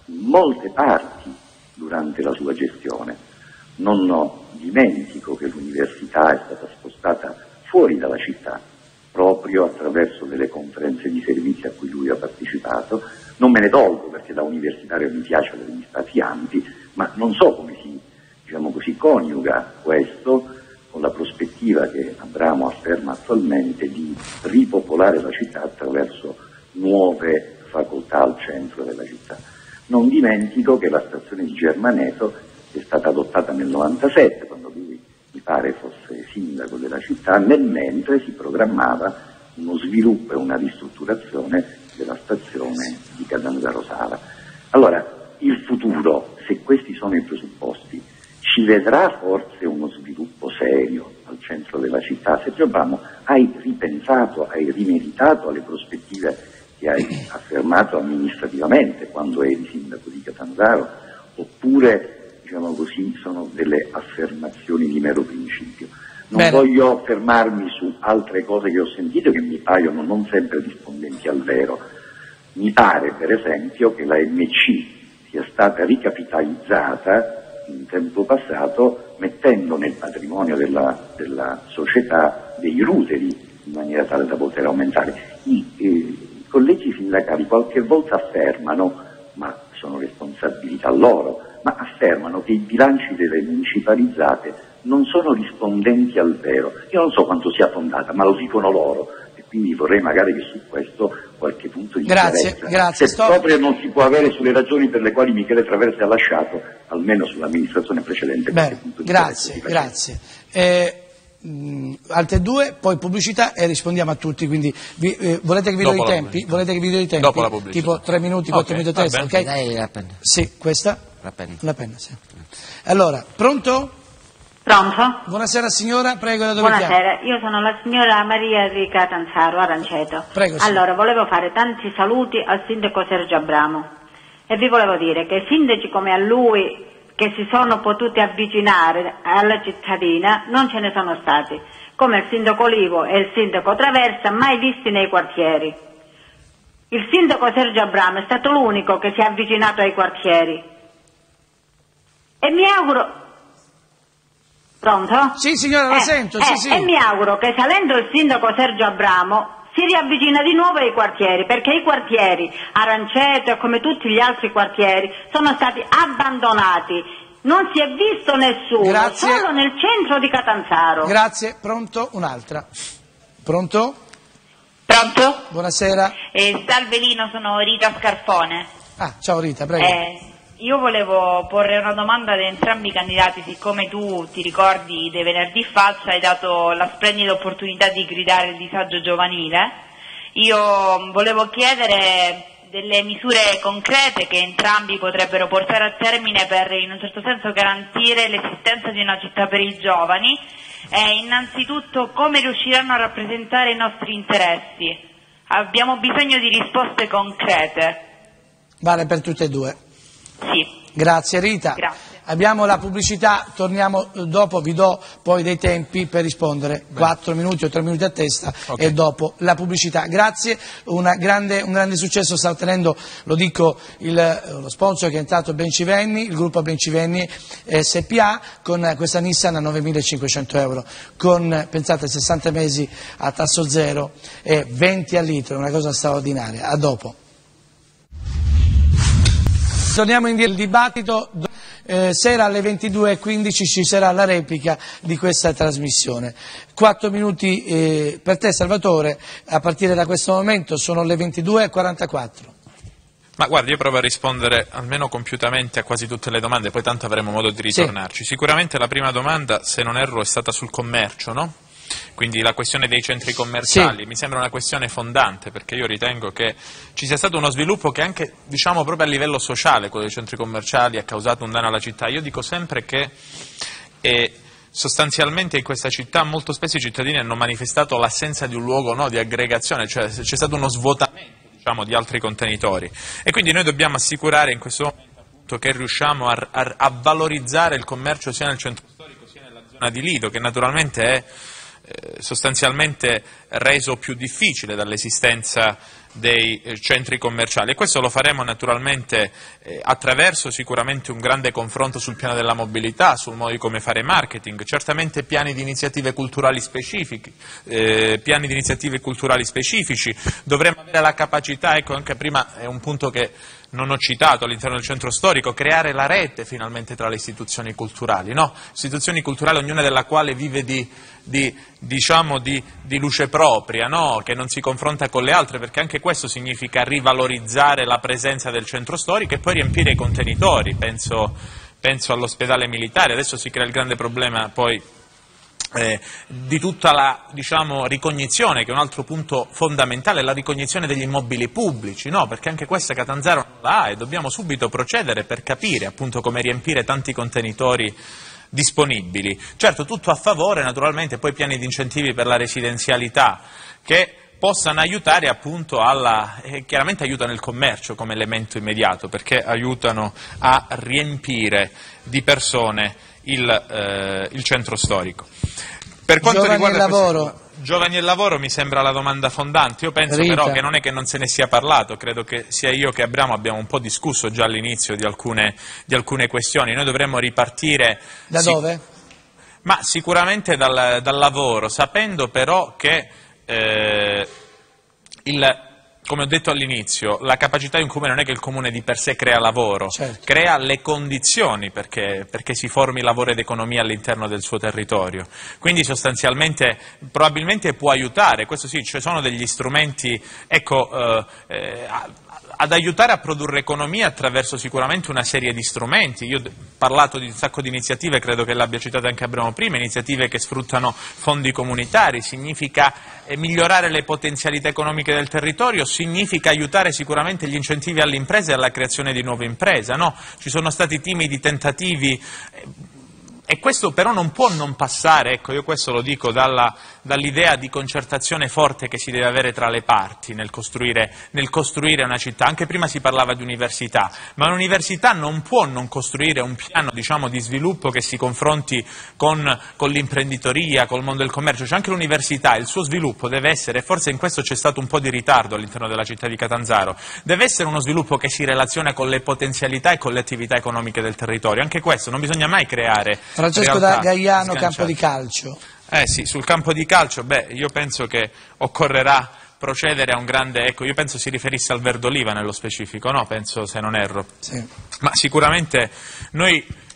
in molte parti durante la sua gestione. Non dimentico che l'università è stata spostata fuori dalla città proprio attraverso delle conferenze di servizi a cui lui ha partecipato. Non me ne tolgo perché da universitario mi piace avere gli spazi ampi, ma non so come si, diciamo così, coniuga questo con la prospettiva che Abramo afferma attualmente di ripopolare la città attraverso nuove facoltà al centro della città. Non dimentico che la stazione di Germaneto è stata adottata nel 97, quando lui mi pare fosse sindaco della città, nel mentre si programmava uno sviluppo e una ristrutturazione della stazione di Catanzaro Sala. Allora, il futuro, se questi sono i presupposti, ci vedrà forse uno sviluppo serio al centro della città? Sergio Abramo, hai ripensato, hai rimeditato alle prospettive che hai affermato amministrativamente quando eri sindaco di Catanzaro, oppure, diciamo così, sono delle affermazioni di mero principio? Non voglio fermarmi su altre cose che ho sentito che mi paiono non sempre rispondenti al vero. Mi pare, per esempio, che la MC sia stata ricapitalizzata in tempo passato mettendo nel patrimonio della società dei ruteri in maniera tale da poter aumentare. I colleghi sindacali qualche volta affermano, ma sono responsabilità loro, ma affermano che i bilanci delle municipalizzate non sono rispondenti al vero. Io non so quanto sia fondata, ma lo dicono loro, e quindi vorrei magari che su questo qualche punto di Grazie. Se proprio non si può avere sulle ragioni per le quali Michele Traversi ha lasciato, almeno sull'amministrazione precedente. Grazie. Altre due, poi pubblicità e rispondiamo a tutti, quindi volete che vi do i tempi? Dopo la pubblicità. Tipo 3 minuti, 4 minuti a testa, ok? Dai la penna. Sì, questa? La penna. Sì. Allora, pronto? Pronto? Buonasera signora, prego, da dove chiama? Buonasera, io sono la signora Maria di Catanzaro, Aranceto. Prego, allora, volevo fare tanti saluti al sindaco Sergio Abramo e vi volevo dire che sindaci come a lui che si sono potuti avvicinare alla cittadina non ce ne sono stati, come il sindaco Olivo e il sindaco Traversa, mai visti nei quartieri. Il sindaco Sergio Abramo è stato l'unico che si è avvicinato ai quartieri e mi auguro... Pronto? Sì signora, la sento, sì. E mi auguro che salendo il sindaco Sergio Abramo si riavvicina di nuovo ai quartieri, perché i quartieri Aranceto e come tutti gli altri quartieri sono stati abbandonati, non si è visto nessuno. Grazie. Solo nel centro di Catanzaro. Grazie, pronto? Un'altra. Pronto? Pronto? Buonasera. Salve Lino, sono Rita Scarpone. Ciao Rita, prego. Io volevo porre una domanda ad entrambi i candidati, siccome tu ti ricordi dei venerdì falso hai dato la splendida opportunità di gridare il disagio giovanile. Io volevo chiedere delle misure concrete che entrambi potrebbero portare a termine per in un certo senso garantire l'esistenza di una città per i giovani e innanzitutto come riusciranno a rappresentare i nostri interessi. Abbiamo bisogno di risposte concrete. Vale per tutte e due. Sì. Grazie Rita. Grazie. Abbiamo la pubblicità, torniamo dopo, vi do poi dei tempi per rispondere, 4 minuti o 3 minuti a testa, okay. E dopo la pubblicità. Grazie, un grande successo sta ottenendo, lo dico, lo sponsor che è entrato Bencivenni, il gruppo Bencivenni SPA, con questa Nissan a 9.500 euro, con, pensate, 60 mesi a tasso zero e 20 al litro, una cosa straordinaria. A dopo. Torniamo in dibattito, sera alle 22:15 ci sarà la replica di questa trasmissione. 4 minuti per te Salvatore, a partire da questo momento sono le 22:44. Ma guardi, io provo a rispondere almeno compiutamente a quasi tutte le domande, poi tanto avremo modo di ritornarci. Sì. Sicuramente la prima domanda, se non erro, è stata sul commercio, no? Quindi la questione dei centri commerciali mi sembra una questione fondante, perché io ritengo che ci sia stato uno sviluppo che anche, diciamo, proprio a livello sociale, quello dei centri commerciali, ha causato un danno alla città. Io dico sempre che sostanzialmente in questa città molto spesso i cittadini hanno manifestato l'assenza di un luogo, no, di aggregazione, cioè c'è stato uno svuotamento, diciamo, di altri contenitori, e quindi noi dobbiamo assicurare in questo momento appunto che riusciamo a valorizzare il commercio sia nel centro storico sia nella zona di Lido, che naturalmente è sostanzialmente reso più difficile dall'esistenza dei centri commerciali, e questo lo faremo naturalmente attraverso sicuramente un grande confronto sul piano della mobilità, sul modo di come fare marketing, certamente piani di iniziative culturali specifici, dovremmo avere la capacità, ecco anche prima è un punto che non ho citato all'interno del centro storico, creare la rete finalmente tra le istituzioni culturali, no? Istituzioni culturali ognuna della quale vive di luce propria, no? Che non si confronta con le altre, perché anche questo significa rivalorizzare la presenza del centro storico e poi riempire i contenitori, penso all'ospedale militare, adesso si crea il grande problema poi di tutta la ricognizione, che è un altro punto fondamentale, la ricognizione degli immobili pubblici, no? Perché anche questa Catanzaro non la ha e dobbiamo subito procedere per capire appunto come riempire tanti contenitori disponibili. Certo, tutto a favore naturalmente poi piani di incentivi per la residenzialità che possano aiutare appunto chiaramente aiutano il commercio come elemento immediato, perché aiutano a riempire di persone il centro storico. Per quanto riguarda il lavoro, giovani e lavoro mi sembra la domanda fondante. Io penso però che non è che non se ne sia parlato, credo che sia io che abbiamo un po' discusso già all'inizio di alcune questioni. Noi dovremmo ripartire da dove? Ma sicuramente dal lavoro, sapendo però che come ho detto all'inizio, la capacità di un comune non è che il comune di per sé crea lavoro, certo, crea le condizioni perché si formi lavoro ed economia all'interno del suo territorio. Quindi sostanzialmente probabilmente può aiutare, questo sì, ci sono degli strumenti, ecco, ad aiutare a produrre economia attraverso sicuramente una serie di strumenti. Io ho parlato di un sacco di iniziative, credo che l'abbia citata anche Abramo prima, iniziative che sfruttano fondi comunitari, significa migliorare le potenzialità economiche del territorio, significa aiutare sicuramente gli incentivi alle imprese e alla creazione di nuove imprese, no? Ci sono stati timidi tentativi, e questo però non può non passare, ecco, io questo lo dico, dall'idea di concertazione forte che si deve avere tra le parti nel costruire una città. Anche prima si parlava di università, ma un'università non può non costruire un piano, diciamo, di sviluppo che si confronti con l'imprenditoria, col mondo del commercio. C'è anche l'università, il suo sviluppo deve essere, forse in questo c'è stato un po' di ritardo all'interno della città di Catanzaro, deve essere uno sviluppo che si relaziona con le potenzialità e con le attività economiche del territorio. Anche questo non bisogna mai creare Francesco da Gaiano, campo di calcio. Sì, sul campo di calcio, io penso che occorrerà procedere a un grande, ecco, io penso si riferisse al Verdoliva nello specifico, no? Penso, se non erro. Sì. Ma sicuramente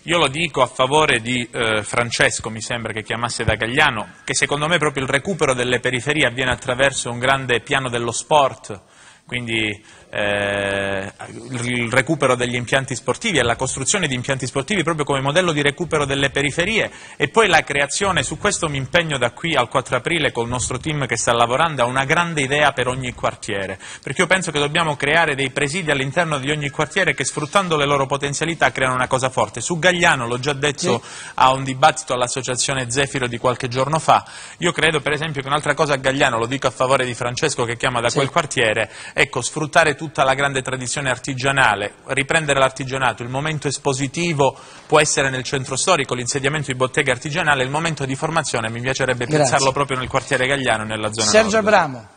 io lo dico a favore di Francesco, mi sembra che chiamasse da Gagliano, che secondo me proprio il recupero delle periferie avviene attraverso un grande piano dello sport, quindi il recupero degli impianti sportivi e la costruzione di impianti sportivi proprio come modello di recupero delle periferie, e poi la creazione, su questo mi impegno da qui al 4 aprile col nostro team che sta lavorando a una grande idea per ogni quartiere, perché io penso che dobbiamo creare dei presidi all'interno di ogni quartiere che, sfruttando le loro potenzialità, creano una cosa forte. Su Gagliano, l'ho già detto a un dibattito all'associazione Zefiro di qualche giorno fa, io credo per esempio che un'altra cosa a Gagliano, lo dico a favore di Francesco che chiama da quel quartiere, ecco, sfruttare tutta la grande tradizione artigianale, riprendere l'artigianato. Il momento espositivo può essere nel centro storico, l'insediamento di botteghe artigianali, il momento di formazione mi piacerebbe pensarlo proprio nel quartiere Gagliano, nella zona Sergio nord. Abramo.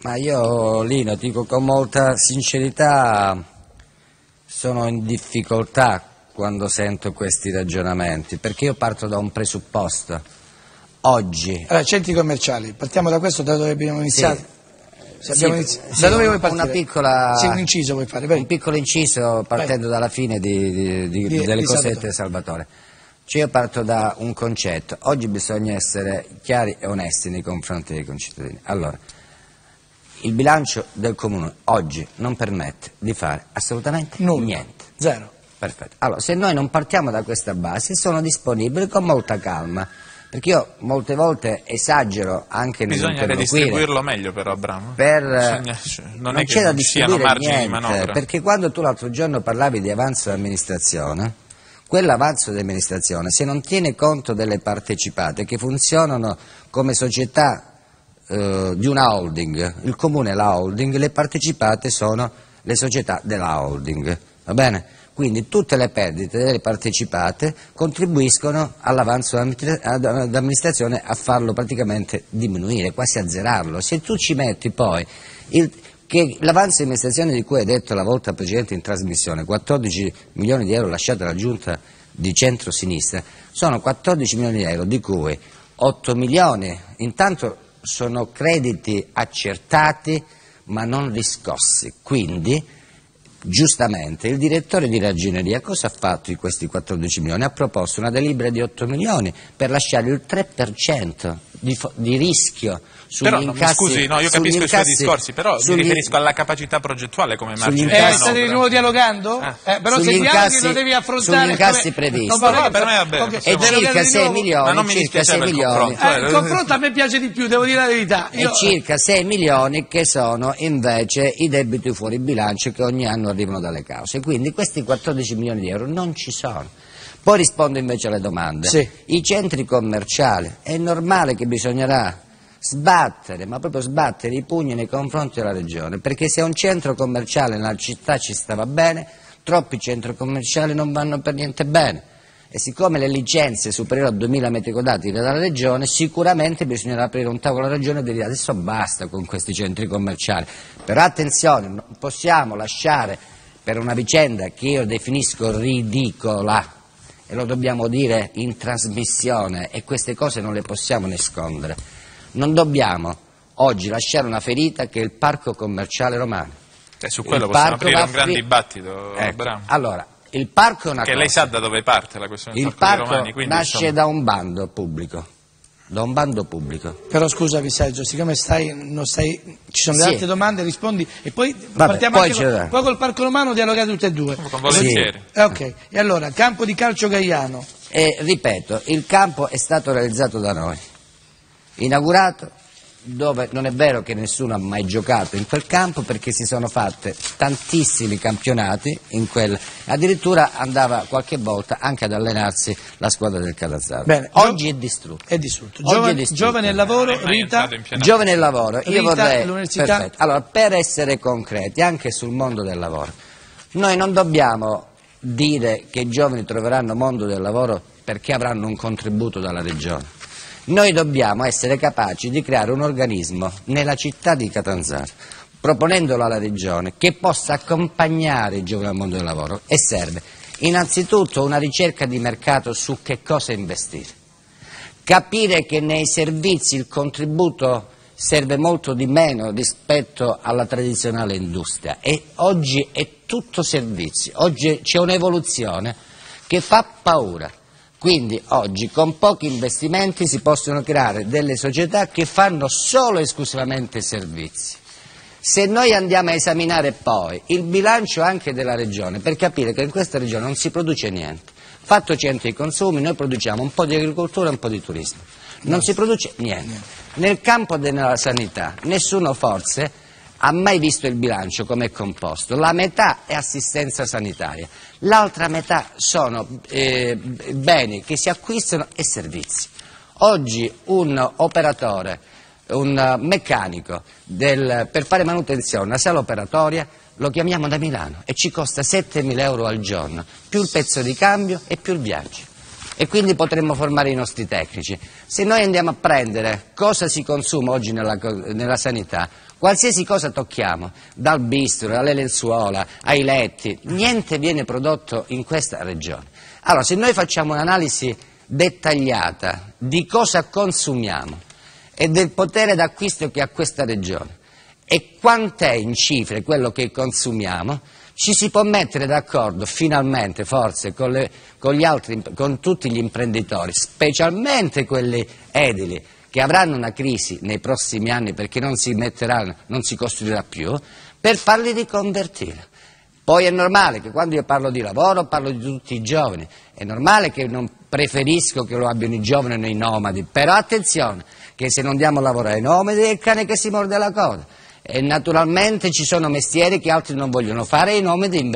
Ma io, Lino, dico con molta sincerità, sono in difficoltà quando sento questi ragionamenti, perché io parto da un presupposto. Oggi... Allora, centri commerciali, partiamo da questo, da dove abbiamo iniziato? Da dove vuoi partire? Una piccola... Sì, un inciso vuoi fare? Vai. Un piccolo inciso partendo dalla fine delle cosette Salvatore. Cioè io parto da un concetto. Oggi bisogna essere chiari e onesti nei confronti dei concittadini. Allora, il bilancio del comune oggi non permette di fare assolutamente niente. Zero. Perfetto. Allora, se noi non partiamo da questa base, sono disponibile con molta calma. Perché io molte volte esagero anche nell'interloquire. Bisogna redistribuirlo meglio però, Abramo. Non c'è da distribuire niente, perché quando tu l'altro giorno parlavi di avanzo d'amministrazione, quell'avanzo d'amministrazione, se non tiene conto delle partecipate che funzionano come società di una holding, il comune è la holding, le partecipate sono le società della holding, va bene? Quindi tutte le perdite delle partecipate contribuiscono all'avanzo d'amministrazione a farlo praticamente diminuire, quasi a zerarlo. Se tu ci metti poi che l'avanzo di amministrazione di cui hai detto la volta precedente in trasmissione, 14 milioni di euro lasciati alla giunta di centro-sinistra, sono 14 milioni di euro di cui 8 milioni intanto sono crediti accertati ma non riscossi, quindi giustamente il direttore di Ragioneria cosa ha fatto di questi 14 milioni? Ha proposto una delibera di 8 milioni per lasciare il 3% di rischio sugli incassi. Scusi, no, io capisco i suoi discorsi, però mi riferisco alla capacità progettuale come margine. State di nuovo dialogando? Però se dialoghi lo devi affrontare. Sugli incassi previsti. Per me va bene. E circa 6 milioni. Ma non mi dispiace per il confronto. Il confronto a me piace di più, devo dire la verità. E circa 6 milioni che sono invece i debiti fuori bilancio che ogni anno arrivano dalle cause. Quindi questi 14 milioni di euro non ci sono. Poi rispondo invece alle domande. Sì. I centri commerciali, è normale che bisognerà sbattere, ma proprio sbattere i pugni nei confronti della Regione, perché se un centro commerciale nella città ci stava bene, troppi centri commerciali non vanno per niente bene. E siccome le licenze superiori a 2000 metri quadrati dalla Regione, sicuramente bisognerà aprire un tavolo alla Regione e dire adesso basta con questi centri commerciali. Però attenzione, non possiamo lasciare per una vicenda che io definisco ridicola, e lo dobbiamo dire in trasmissione, e queste cose non le possiamo nascondere. Non dobbiamo oggi lasciare una ferita che è il parco commerciale romano. Su quello possiamo aprire un gran dibattito, ecco. Allora, il parco è una cosa. Lei sa da dove parte la questione del parco romani, quindi, nasce da un bando pubblico. Da un bando pubblico. Però scusami Sergio, siccome ci sono delle altre domande, rispondi e poi partiamo poi anche poi col Parco Romano, dialogate tutte e due. Con volentieri. Ok, e allora, campo di calcio Gaiano. Ripeto, il campo è stato realizzato da noi, inaugurato, dove non è vero che nessuno ha mai giocato in quel campo perché si sono fatte tantissimi campionati in quel, addirittura andava qualche volta anche ad allenarsi la squadra del Catanzaro. Bene, oggi è distrutto. È distrutto. Giovane nel lavoro, Rita. Giovane nel lavoro, io vorrei, l'università. perfetto. Allora, per essere concreti anche sul mondo del lavoro, noi non dobbiamo dire che i giovani troveranno mondo del lavoro perché avranno un contributo dalla Regione. Noi dobbiamo essere capaci di creare un organismo nella città di Catanzaro, proponendolo alla Regione, che possa accompagnare i giovani al mondo del lavoro, e serve innanzitutto una ricerca di mercato su che cosa investire, capire che nei servizi il contributo serve molto di meno rispetto alla tradizionale industria, e oggi è tutto servizi, oggi c'è un'evoluzione che fa paura. Quindi oggi con pochi investimenti si possono creare delle società che fanno solo e esclusivamente servizi. Se noi andiamo a esaminare poi il bilancio anche della Regione, per capire che in questa Regione non si produce niente, fatto centri di consumi, noi produciamo un po' di agricoltura e un po' di turismo, non si produce niente. Nel campo della sanità nessuno forse ha mai visto il bilancio come è composto. La metà è assistenza sanitaria, l'altra metà sono beni che si acquistano e servizi. Oggi un operatore, un meccanico per fare manutenzione, una sala operatoria, lo chiamiamo da Milano e ci costa 7.000 euro al giorno, più il pezzo di cambio e più il viaggio. E quindi potremmo formare i nostri tecnici. Se noi andiamo a prendere cosa si consuma oggi nella sanità, qualsiasi cosa tocchiamo, dal bisturi alle lenzuola, ai letti, niente viene prodotto in questa regione. Allora, se noi facciamo un'analisi dettagliata di cosa consumiamo e del potere d'acquisto che ha questa regione e quant'è in cifre quello che consumiamo, ci si può mettere d'accordo finalmente, forse, con tutti gli imprenditori, specialmente quelli edili, che avranno una crisi nei prossimi anni perché non si costruirà più, per farli riconvertire. Poi è normale che quando io parlo di lavoro parlo di tutti i giovani, è normale che non preferisco che lo abbiano i giovani o i nomadi, però attenzione, che se non diamo lavoro ai nomadi è il cane che si morde la coda. E naturalmente ci sono mestieri che altri non vogliono fare e i nomadi invece